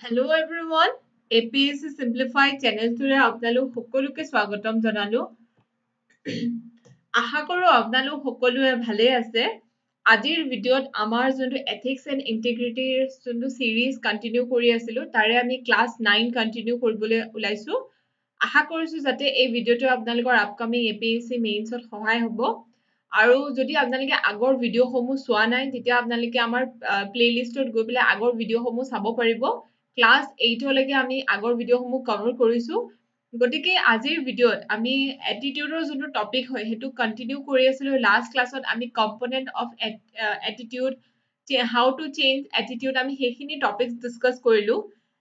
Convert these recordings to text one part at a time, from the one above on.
Hello everyone, APSC Simplified চেনেলটোৰে আপোনালোক সকলোকে স্বাগতম জনালো। আশা কৰো আপোনালোক সকলোৱে ভালে আছে। আজিৰ ভিডিঅ'ত আমাৰ যোনটো এথিক্স এণ্ড ইন্টিগ্ৰিটিৰ যোনটো সিৰিজ কন্টিনিউ কৰি আছিলো তাৰে আমি ক্লাছ 9 কন্টিনিউ কৰিবলৈ ওলাইছো। আশা কৰিছো যাতে এই ভিডিঅ'টো আপোনালোকৰ আপকামিং APSC মেইনছত সহায় হ'ব। আৰু যদি আপোনালোকে আগৰ ভিডিঅ'সমূহ চোৱা নাই তেতিয়া আপোনালোকে আমাৰ প্লেলিষ্টত গৈ পেলাই আগৰ ভিডিঅ'সমূহ চাব পাৰিব। ক্লাছ 8 লৈকে আমি আগৰ ভিডিঅ'সমূহ কভাৰ কৰিছো। গতিকে আজিৰ ভিডিঅ'ত আমি এটিটিউডৰ যোনটো টপিক হয় সেইটো কন্টিনিউ কৰি আছিলো। লাষ্ট ক্লাছত আমি component of attitude, how to change attitude, আমি সেইখিনি টপিক ডিছকাছ কৰিলো।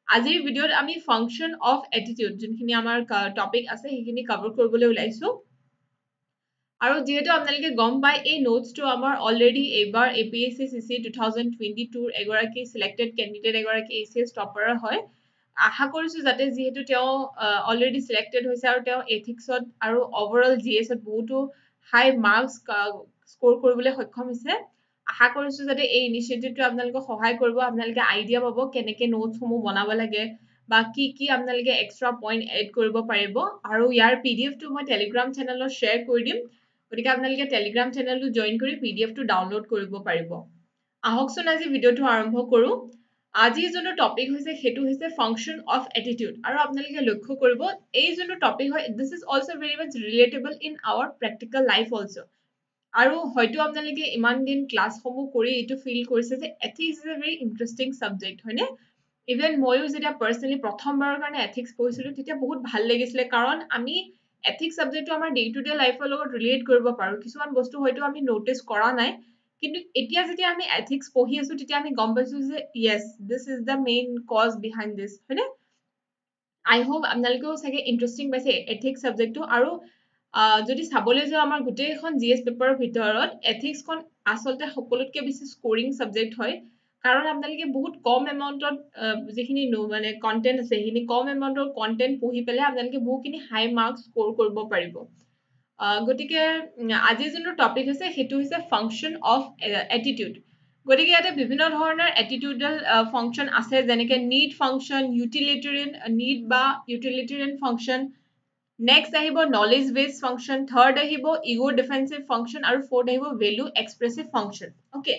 আজিৰ ভিডিঅ'ত আমি ফাংচন অফ এটিটিউড যোনখিনি আমাৰ টপিক আছে সেইখিনি কভাৰ কৰিবলৈ ওলাইছো। আৰু যেহেতু আপোনালোকে গম পায় এই নোটছটো আমাৰ অলৰেডি এইবাৰ APSC CC 2022 এগৰাকী সিলেক্টেড কেণ্ডিডেট এগৰাকী ACS টপাৰ হয়। আশা কৰিছো যাতে যিহেতু তেওঁ অলৰেডি সিলেক্টেড হৈছে আৰু তেওঁ এথিক্সত আৰু ওভাৰঅল GS বহুতো হাই মাৰ্কছ স্ক'ৰ কৰিবলৈ সক্ষম হৈছে। আশা কৰিছো যাতে এই ইনিচিয়েটিভটো আপোনালোকক সহায় কৰিব। আপোনালোকে আইডিয়া পাব কেনেকে নোটছসমূহ বনাব লাগে বা কি আপোনালোকে এক্সট্ৰা পইণ্ট এড কৰিব পাৰিব। আৰু ইয়াৰ PDF টো মই টেলিগ্ৰাম চেনেলত শ্বেয়াৰ কৰি দিম। গতিকে আপোনালোকে টেলিগ্ৰাম চেনেলটো জইন কৰি PDF টো ডাউনলোড কৰিব পাৰিব। আহকচোন আজি ভিডিঅ'টো আৰম্ভ কৰো। আজি যোনটো টপিক হৈছে সেইটো হৈছে ফাংচন অফ এটিটিউড। আৰু আপোনালোকে লক্ষ্য কৰিব এই যোনটো টপিক হয় this is also' very much relatable in our practical life also'. আৰু হয়তো আপোনালোকে ইমান দিন ক্লাছসমূহ কৰি এইটো ফিল কৰিছে যে ethics is a very interesting subject, হয়নে? ইভেন ময়ো যেতিয়া পাৰ্চনেলি প্ৰথমবাৰৰ কাৰণে এথিক্স পঢ়িছিলো তেতিয়া বহুত ভাল লাগিছিলে, কাৰণ আমি এথিক্স ছাবজেক্টটো আমাৰ ডে টু ডে লাইফৰ লগত ৰিলেট কৰিব পাৰো। কিছুমান বস্তু হয়তো আমি নটিচ কৰা নাই, কিন্তু এতিয়া যেতিয়া আমি এথিক্স পঢ়ি আছো তেতিয়া আমি গম পাইছো যে য়েছ this is the main cause behind this, হয়নে? আই হোপ আপোনালোকেও চাগে ইণ্টাৰেষ্টিং পাইছে এথিক্স ছাবজেক্টটো। আৰু যদি চাবলৈ যাওঁ আমাৰ গোটেইখন GS পেপাৰৰ ভিতৰত এথিক্সখন আচলতে সকলোতকৈ বেছি স্ক'ৰিং ছাবজেক্ট হয়। কাৰণ আপোনালোকে বহুত কম এমাউণ্টত যিখিনি মানে কণ্টেণ্ট আছে সেইখিনি কম এমাউণ্টৰ কণ্টেণ্ট পঢ়ি পেলাই আপোনালোকে বহুখিনি হাই মাৰ্কছ স্ক'ৰ কৰিব পাৰিব। গতিকে আজিৰ যোনটো টপিক হৈছে সেইটো হৈছে ফাংচন অফ এটিটিউড। গতিকে ইয়াতে বিভিন্ন ধৰণৰ এটিটিউডেল ফাংচন আছে, যেনেকে নিড ফাংচন, ইউটিলিটেৰিয়ান নিড বা ইউটিলিটেৰিয়ান ফাংচন। নেক্সট আহিব নলেজ বেছড ফাংচন, থাৰ্ড আহিব ইগ' ডিফেন্সিভ ফাংচন, আৰু ফ'ৰ্থ আহিব ভেলু এক্সপ্ৰেছিভ ফাংচন। অ'কে,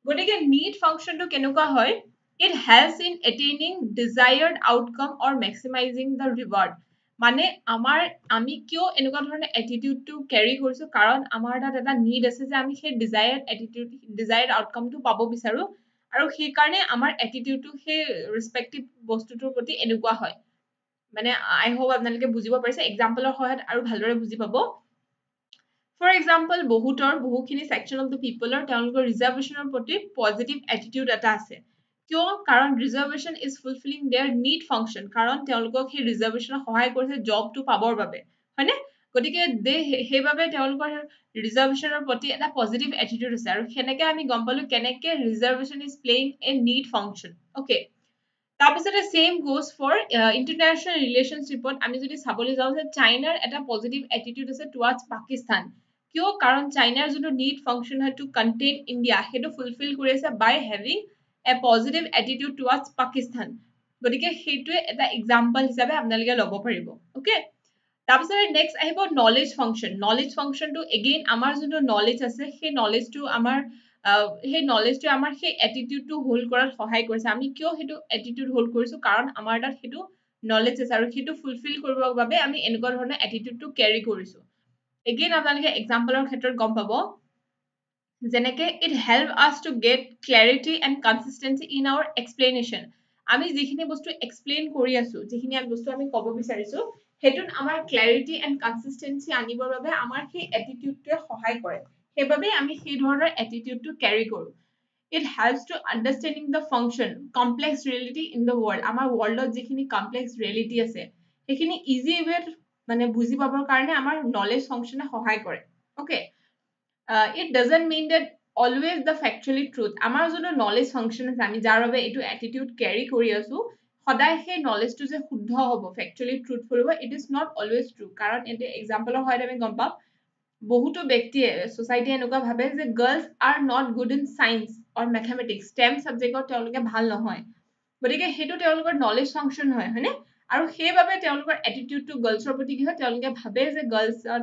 গতিকে নিড ফাংচনটো কেনেকুৱা হয়? It helps in attaining desired outcome or maximising the reward. মানে আমি কিয় এনেকুৱা ধৰণৰ এটিটিউডটো কেৰি কৰিছো, কাৰণ আমাৰ তাত এটা নিড আছে যে আমি সেই ডিজায়াৰ্ড আউটকামটো পাব বিচাৰো। আৰু সেইকাৰণে আমাৰ এটিটিউডটো সেই ৰেচপেক্টিভ বস্তুটোৰ প্ৰতি এনেকুৱা হয়। মানে আই হোপ আপোনালোকে বুজিব পাৰিছে। এক্সাম্পলৰ সহায়ত আৰু ভালদৰে বুজি পাব। ফৰ এক্সাম্পল বহুখিনি ছেকশ্যন অফ দ্য পিপলৰ তেওঁলোকৰ ৰিজাৰ্ভেশ্যনৰ প্ৰতি পজিটিভ এটিটিউড এটা আছে। কিয়? কাৰণ reservation is fulfilling their need function. কাৰণ তেওঁলোকক সেই ৰিজাৰ্ভেশ্যনে সহায় কৰিছে জবটো পাবৰ বাবে, হয়নে? গতিকে সেইবাবে তেওঁলোকৰ ৰিজাৰ্ভেশ্যনৰ প্ৰতি এটা পজিটিভ এটিটিউড আছে। আৰু সেনেকে আমি গম পালো কেনেকে reservation is playing a need function. Okay, তাৰপিছতে ছেইম গোজ ফৰ ইণ্টাৰনেশ্যনেল ৰিলেশ্যনশ্বিপত আমি যদি চাবলৈ যাওঁ যে চাইনাৰ এটা পজিটিভ এটিটিউড আছে টুৱাৰ্ডছ পাকিস্তান। কিয়? কাৰণ চাইনাৰ যোনটো নিড ফাংচন হয় টু কণ্টেইন ইণ্ডিয়া সেইটো ফুলফিল কৰি আছে by having a positive attitude towards Pakistan. গতিকে সেইটোৱে এটা এক্সাম্পল হিচাপে আপোনালোকে ল'ব পাৰিব। অ'কে, তাৰপিছতে নেক্সট আহিব নলেজ ফাংচন। নলেজ ফাংচনটো এগেইন আমাৰ যোনটো নলেজ আছে সেই নলেজটো আমাৰ সেই এটিটিউডটো হোল্ড কৰাত সহায় কৰিছে। আমি কিয় সেইটো এটিটিউড হোল্ড কৰিছো? কাৰণ আমাৰ তাত সেইটো নলেজ আছে আৰু সেইটো ফুলফিল কৰিবৰ বাবে আমি এনেকুৱা ধৰণৰ এটিটিউডটো কেৰি কৰিছো। এগেইন আপোনালোকে এক্সাম্পলৰ ক্ষেত্ৰত গম পাব, যেনেকে it help us to get clarity and consistency in our explanation. আমি যিখিনি বস্তু এক্সপ্লেইন কৰি আছো, যিখিনি বস্তু আমি ক'ব বিচাৰিছো, সেইটোত আমাৰ ক্লেৰিটি এণ্ড কনচিষ্টেঞ্চি আনিবৰ বাবে আমাৰ সেই এটিটিউডটোৱে সহায় কৰে। সেইবাবে আমি সেই ধৰণৰ এটিটিউডটো কেৰি কৰো। It helps to understanding the function, complex reality in the world. আমাৰ ৱৰ্ল্ডত যিখিনি কমপ্লেক্স ৰিয়েলিটি আছে সেইখিনি ইজি ৱেত মানে বুজি পাবৰ কাৰণে আমাৰ নলেজ ফাংচনে সহায় কৰে। Okay, it doesn't mean that always the factually truth. আমাৰ যোনটো নলেজ ফাংচন আছে, আমি যাৰ বাবে এইটো এটিটিউড কেৰি কৰি আছো, সদায় সেই নলেজটো যে শুদ্ধ হ'ব, ফেক্টুৱেলি ট্ৰুথফুল হ'ব, it is not always true. কাৰণ এতিয়া এক্সাম্পলৰ সহায়ত আমি গম পাম বহুতো ব্যক্তিয়ে ছ'চাইটিয়ে এনেকুৱা ভাবে যে girls are not good in science or mathematics, STEM ছাবজেক্টত তেওঁলোকে ভাল নহয়। গতিকে সেইটো তেওঁলোকৰ নলেজ ফাংচন হয় হয়নে আৰু সেইবাবে তেওঁলোকৰ এটিটিউডটো গাৰ্লছৰ প্ৰতি কি হয় তেওঁলোকে ভাবে যে গাৰ্লছত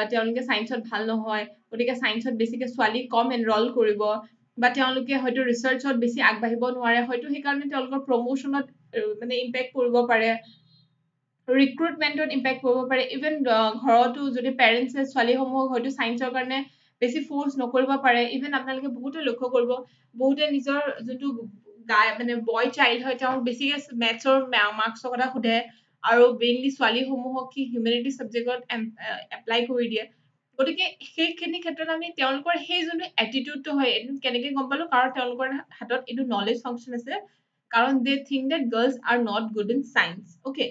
তেওঁলোকে ছায়েন্সত ভাল নহয় গতিকে ছায়েন্সত বেছিকে ছোৱালী কম এনৰল কৰিব বা তেওঁলোকে হয়তো ৰিচাৰ্চত বেছি আগবাঢ়িব নোৱাৰে হয়তো সেইকাৰণে তেওঁলোকৰ প্ৰমোশ্যনত মানে ইম্পেক্ট কৰিব পাৰে ৰিক্ৰুটমেণ্টত ইম্পেক্ট কৰিব পাৰে ইভেন ঘৰতো যদি পেৰেণ্টছে ছোৱালীসমূহক হয়তো ছায়েন্সৰ কাৰণে বেছি ফ'ৰ্চ নকৰিব পাৰে ইভেন আপোনালোকে বহুতে লক্ষ্য কৰিব বহুতে নিজৰ যোনটো মানে বয় চাইল্ড হয় তেওঁক বেছিকে মেথছৰ মাৰ্কছৰ কথা সোধে আৰু মেইনলি ছোৱালীসমূহক কি হিউমেনিটি ছাবজেক্টত এপ্লাই কৰি দিয়ে গতিকে সেইখিনি ক্ষেত্ৰত আমি তেওঁলোকৰ সেই যোনটো এটিটিউডটো হয় এইটো কেনেকে গম পালো কাৰণ তেওঁলোকৰ হাতত এইটো নলেজ ফাংচন আছে কাৰণ they think that girls are not good in science okay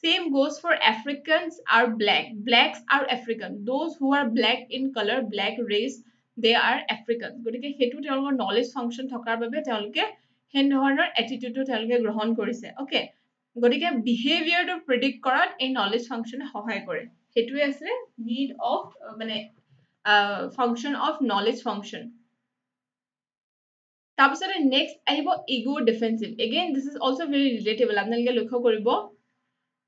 Same goes for Africans are black. Blacks are African. Those who are black in color, black race, they are Africans. গতিকে সেইটো তেওঁলোকৰ knowledge function থকাৰ বাবে তেওঁলোকে সেই ধৰণৰ এটিটিউডটো তেওঁলোকে গ্ৰহণ কৰিছে অ'কে গতিকে বিহেভিয়াৰটো প্ৰিডিক্ট কৰাত এই নলেজ ফাংচনে সহায় কৰে সেইটোৱে আছে নিড অফ মানে ফাংচন অফ নলেজ ফাংচন তাৰপিছতে নেক্সট আহিব ego defensive again this is also' very relatable আপোনালোকে লক্ষ্য কৰিব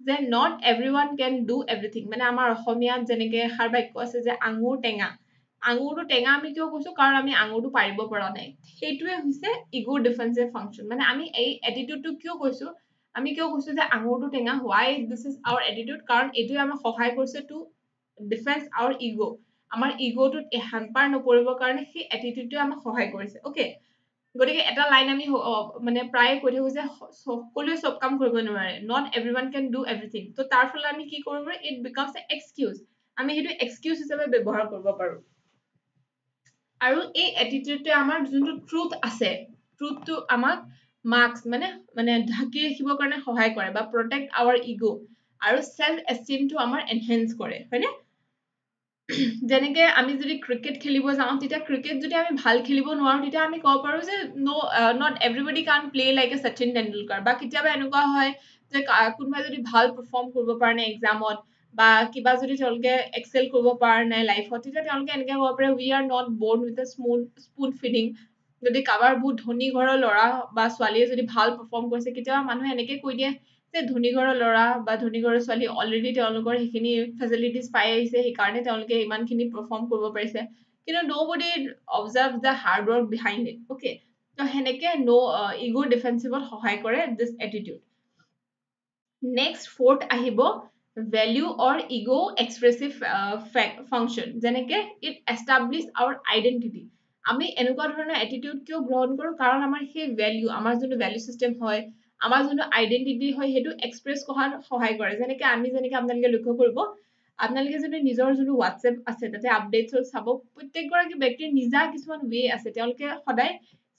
যে not everyone can do everything মানে আমাৰ অসমীয়াত যেনেকে এষাৰ বাক্য আছে যে আঙুৰ টেঙা আঙুৰটো টেঙা আমি কিয় কৈছো কাৰণ আমি আঙুৰটো পাৰিব পৰা নাই সেইটোৱে হৈছে ইগো ডিফেন্সিভ ফাংচন মানে আমি এই এটিটিউডটো কিয় কৈছো আমি কিয় কৈছো যে আঙুৰটো টেঙা হোৱাই দিছ ইজ আৱাৰ এটিটিউড কাৰণ এইটোৱে আমাক সহায় কৰিছে টু ডিফেন্স আৱাৰ ইগ' আমাৰ ইগ'টোত হেম্পাৰ নপৰিবৰ কাৰণে সেই এটিটিউডটোৱে আমাক সহায় কৰিছে অ'কে গতিকে এটা লাইন আমি মানে প্ৰায়ে কৈ থাকো যে সকলোৱে চব কাম কৰিব নোৱাৰে not everyone can do everything ত' তাৰ ফলত আমি কি কৰিব পাৰো ইট বিকামছ এ এক্সকিউজ আমি সেইটো এক্সকিউজ হিচাপে ব্যৱহাৰ কৰিব পাৰো আৰু এই এটিটিউডটোৱে আমাৰ যোনটো ট্ৰুথ আছে ট্ৰুথটো আমাক মাৰ্কছ মানে ঢাকি ৰাখিবৰ কাৰণে সহায় কৰে বা প্ৰটেক্ট আৱাৰ ইগ' আৰু চেল্ফ এষ্টিমটো আমাৰ এনহেঞ্চ কৰে হয়নে যেনেকে আমি যদি ক্ৰিকেট খেলিব যাওঁ তেতিয়া ক্ৰিকেট যদি আমি ভাল খেলিব নোৱাৰো তেতিয়া আমি ক'ব পাৰো যে নট এভৰিবডি কান play like a Sachin Tendulkar বা কেতিয়াবা এনেকুৱা হয় যে কোনোবাই যদি ভাল পাৰফৰ্ম কৰিব পৰা নাই এক্সামত বা কিবা যদি তেওঁলোকে এক্সেল কৰিব পৰা নাই লাইফত তেতিয়া তেওঁলোকে এনেকে ক'ব পাৰে we are not born with a spoon feeding যদি কাৰোবাৰ বহুত ধনী ঘৰৰ ল'ৰা বা ছোৱালীয়ে যদি ভাল পাৰফৰ্ম কৰিছে কেতিয়াবা মানুহে এনেকে কৈ দিয়ে যে ধনী ঘৰৰ ল'ৰা বা ধনী ঘৰৰ ছোৱালী অলৰেডি তেওঁলোকৰ সেইখিনি ফেচিলিটিজ পাই আহিছে সেইকাৰণে তেওঁলোকে ইমানখিনি পাৰফৰ্ম কৰিব পাৰিছে কিন্তু nobody observe the hard work behind it okay ত' সেনেকে ইগ' ডিফেন্সিভত সহায় কৰে দিছ এটিটিউড নেক্সট ফ'ৰ্থ আহিব value or ego' expressive function যেনেকে ইট এষ্টাব্লিছ আৱাৰ আইডেণ্টিটি আমি এনেকুৱা ধৰণৰ এটিটিউড কিয় গ্ৰহণ কৰোঁ কাৰণ আমাৰ সেই ভেলিউ আমাৰ যোনটো ভেলিউ চিষ্টেম হয় আমাৰ যোনটো আইডেণ্টিটি হয় সেইটো এক্সপ্ৰেছ কৰাত সহায় কৰে যেনেকে আমি যেনেকে আপোনালোকে লক্ষ্য কৰিব আপোনালোকে যদি নিজৰ যোনটো হোৱাটছএপ আছে তাতে আপডেটছ চাব প্ৰত্যেকগৰাকী ব্যক্তিৰ নিজা কিছুমান ৱে আছে তেওঁলোকে সদায়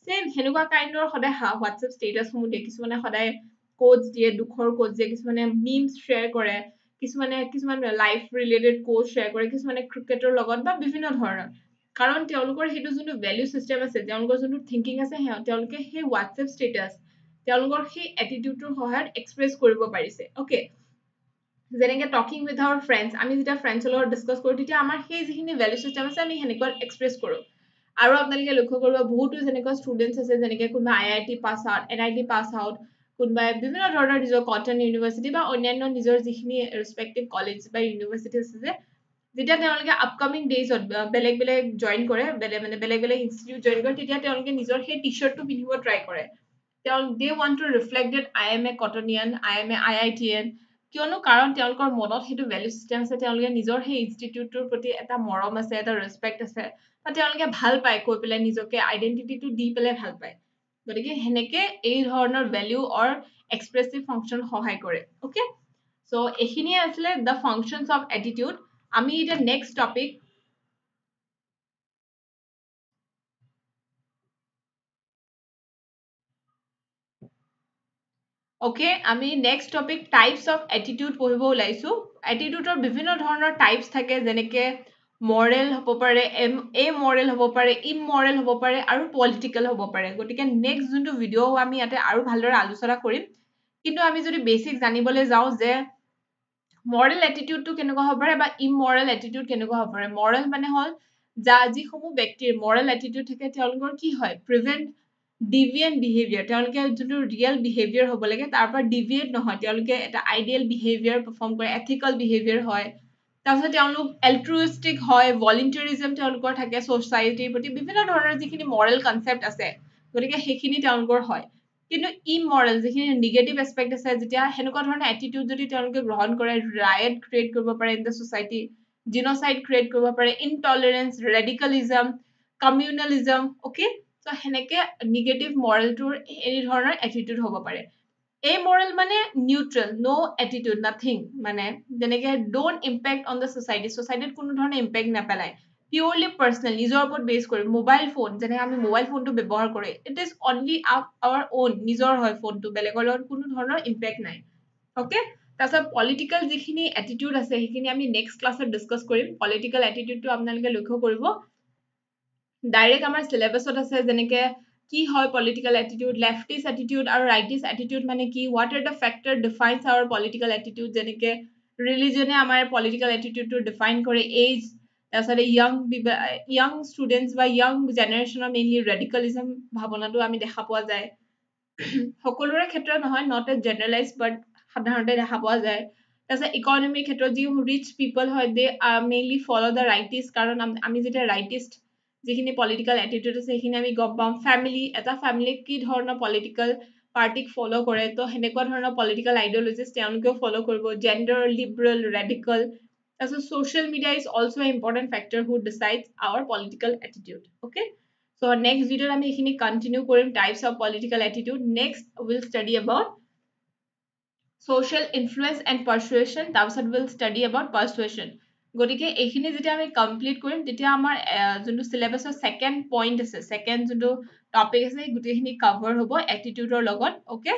ছেম সেনেকুৱা কাইণ্ডৰ সদায় হোৱাটছএপ ষ্টেটাছসমূহ দিয়ে কিছুমানে সদায় কোটছ দিয়ে দুখৰ কোটছ দিয়ে কিছুমানে মিমছ শ্বেয়াৰ কৰে কিছুমান লাইফ ৰিলেটেড কোটছ শ্বেয়াৰ কৰে কিছুমানে ক্ৰিকেটৰ লগত বা বিভিন্ন ধৰণৰ কাৰণ তেওঁলোকৰ সেইটো যোনটো ভেলিউ চিষ্টেম আছে তেওঁলোকৰ যোনটো থিংকিং আছে তেওঁলোকে সেই হোৱাটছএপ ষ্টেটাছ তেওঁলোকৰ সেই এটিটিউডটোৰ সহায়ত এক্সপ্ৰেছ কৰিব পাৰিছে অ'কে যেনেকে টকিং উইথ আৱাৰ ফ্ৰেণ্ডছ আমি যেতিয়া ফ্ৰেণ্ডছৰ লগত ডিছকাছ কৰোঁ তেতিয়া আমাৰ সেই যিখিনি ভেলিউ চিষ্টেম আছে আমি সেনেকুৱা এক্সপ্ৰেছ কৰোঁ আৰু আপোনালোকে লক্ষ্য কৰিব বহুতো যেনেকুৱা ষ্টুডেণ্টছ আছে যেনেকে কোনোবা IIT pass out NIT pass out কোনোবাই বিভিন্ন ধৰণৰ নিজৰ কটন ইউনিভাৰ্চিটি বা অন্যান্য নিজৰ যিখিনি ৰেচপেক্টিভ কলেজ বা ইউনিভাৰ্চিটি আছে যে যেতিয়া তেওঁলোকে আপকামিং ডেইজত বেলেগ বেলেগ জইন কৰে বেলেগ বেলেগ ইনষ্টিটিউট জইন কৰে তেতিয়া তেওঁলোকে নিজৰ সেই টি চাৰ্টটো পিন্ধিব ট্ৰাই কৰে they want to reflect that I am a Cottonian I am a IITian কিয়নো কাৰণ তেওঁলোকৰ মনত সেইটো ভেলিউ চিষ্টেম আছে তেওঁলোকে নিজৰ সেই ইনষ্টিটিউটটোৰ প্ৰতি এটা মৰম আছে এটা ৰেচপেক্ট আছে বা তেওঁলোকে ভাল পায় কৈ পেলাই নিজকে আইডেণ্টিটিটো দি পেলাই ভাল পায় গতিকে সেনেকে এই ধৰণৰ ভেলিউ অৰ এক্সপ্ৰেছিভ ফাংচন সহায় কৰে অ'কে চ' এইখিনিয়ে আছিলে দ্য ফাংচনছ অফ এটিটিউড আমি এতিয়া নেক্সট টপিক অ'কে আমি next topic types of attitude পঢ়িব ওলাইছোঁ এটিটিউডৰ বিভিন্ন ধৰণৰ টাইপছ থাকে যেনেকে মৰেল হ'ব পাৰে এমৰেল হ'ব পাৰে ইমৰেল হ'ব পাৰে আৰু পলিটিকেল হ'ব পাৰে গতিকে নেক্সট যোনটো ভিডিঅ' আমি ইয়াতে আৰু ভালদৰে আলোচনা কৰিম কিন্তু আমি যদি বেছিক জানিবলৈ যাওঁ যে মৰেল এটিটিউডটো কেনেকুৱা হ'ব পাৰে বা ইমৰেল এটিটিউড কেনেকুৱা হ'ব পাৰে মৰেল মানে হ'ল যিসমূহ ব্যক্তিৰ মৰেল এটিটিউড থাকে তেওঁলোকৰ কি হয় ডিভিয়েণ্ট বিহেভিয়াৰ, তেওঁলোকে যোনটো ৰিয়েল বিহেভিয়াৰ হ'ব লাগে তাৰ পৰা ডিভিয়েট নহয়, তেওঁলোকে এটা আইডিয়েল বিহেভিয়াৰ পাৰফৰ্ম কৰে, এথিকেল বিহেভিয়াৰ হয়। তাৰপিছত তেওঁলোক এল্ট্ৰুইষ্টিক হয়, ভলেণ্টাৰিজম তেওঁলোকৰ থাকে ছ'চাইটিৰ প্ৰতি, বিভিন্ন ধৰণৰ যিখিনি মৰেল কনচেপ্ট আছে, গতিকে সেইখিনি তেওঁলোকৰ হয়। কিন্তু ইমৰেল যিখিনি নিগেটিভ এছপেক্ট আছে, যেতিয়া সেনেকুৱা ধৰণৰ এটিটিউড যদি তেওঁলোকে গ্ৰহণ কৰে, ৰায়ট ক্ৰিয়েট কৰিব পাৰে ইন দ্য ছ'চাইটি, জিন'চাইড ক্ৰিয়েট কৰিব পাৰে, ইনটলাৰেঞ্চ, ৰেডিকেলিজম, কমিউনেলিজম, অ'কে। চ' সেনেকে নিগেটিভ মৰেলটোৰ এই ধৰণৰ এটিটিউড হ'ব পাৰে। এই মৰেল মানে নিউট্ৰেল, ন' এটিটিউড, নাথিং, মানে যেনেকে don't impact on the society, ছ'চাইটিত কোনো ধৰণৰ ইম্পেক্ট নাপেলায়, পিয়ৰলি পাৰ্চনেল, নিজৰ ওপৰত বেছ কৰি। মোবাইল ফোন, যেনেকে আমি মোবাইল ফোনটো ব্যৱহাৰ কৰোঁ, it is only our own, নিজৰ হয় ফোনটো, বেলেগৰ লগত কোনো ধৰণৰ ইম্পেক্ট নাই, অ'কে। তাৰপিছত পলিটিকেল যিখিনি এটিটিউড আছে সেইখিনি আমি নেক্সট ক্লাছত ডিছকাছ কৰিম। পলিটিকেল এটিটিউডটো আপোনালোকে লক্ষ্য কৰিব, ডাইৰেক্ট আমাৰ চিলেবাছত আছে, যেনেকে কি হয় পলিটিকেল এটিটিউড, লেফটিষ্ট এটিটিউড আৰু ৰাইটিষ্ট এটিটিউড মানে কি, what are the factor defines our political attitude, যেনেকে ৰিলিজনে আমাৰ পলিটিকেল এটিটিউডটো ডিফাইন কৰে, এইজ, তাৰপিছতে য়াং ষ্টুডেণ্টছ বা য়াং জেনেৰেশ্যনৰ মেইনলি ৰেডিকেলিজম ভাৱনাটো আমি দেখা পোৱা যায়। সকলোৰে ক্ষেত্ৰত নহয়, নট এ জেনেৰেলাইজ, বাট সাধাৰণতে দেখা পোৱা যায়। তাৰপিছত ইকনমিৰ ক্ষেত্ৰত যি ৰিচ পিপল হয়, দে মেইনলি ফল' দ্য ৰাইটিষ্ট, কাৰণ আমি যেতিয়া ৰাইটিষ্ট যিখিনি পলিটিকেল এটিটিউড আছে সেইখিনি আমি গম পাম। ফেমিলি, এটা ফেমিলিক কি ধৰণৰ পলিটিকেল পাৰ্টিক ফ'ল' কৰে, তো সেনেকুৱা ধৰণৰ পলিটিকেল আইডিঅলজিজ তেওঁলোকেও ফ'ল' কৰিব, জেণ্ডাৰ, লিবাৰেল, ৰেডিকেল। তাৰপিছত social media is also' a important factor who decides our political attitude, okay. So' next ভিডিঅ'ত আমি এইখিনি কণ্টিনিউ কৰিম, types of political attitude. Next will study about social influence and persuasion, তাৰপিছত will study about persuasion। গতিকে এইখিনি যেতিয়া আমি complete কৰিম, তেতিয়া আমাৰ যোনটো চিলেবাছৰ ছেকেণ্ড পইণ্ট আছে, ছেকেণ্ড যোনটো টপিক আছে, গোটেইখিনি কভাৰ হ'ব এটিটিউডৰ লগত, অ'কে।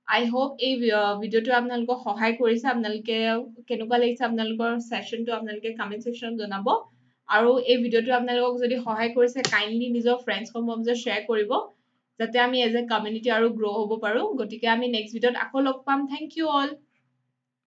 আই হোপ এই ভিডিঅ'টো আপোনালোকক সহায় কৰিছে। আপোনালোকে কেনেকুৱা লাগিছে আপোনালোকৰ ছেশ্যনটো আপোনালোকে কমেণ্ট ছেকশ্যনত জনাব। আৰু এই ভিডিঅ'টো আপোনালোকক যদি সহায় কৰিছে, কাইণ্ডলি নিজৰ ফ্ৰেণ্ডছসমূহৰ মাজত শ্বেয়াৰ কৰিব, যাতে আমি এজ এ কমিউনিটি আৰু গ্ৰ' হ'ব পাৰোঁ। গতিকে আমি নেক্সট ভিডিঅ'ত আকৌ লগ পাম। Thank you all.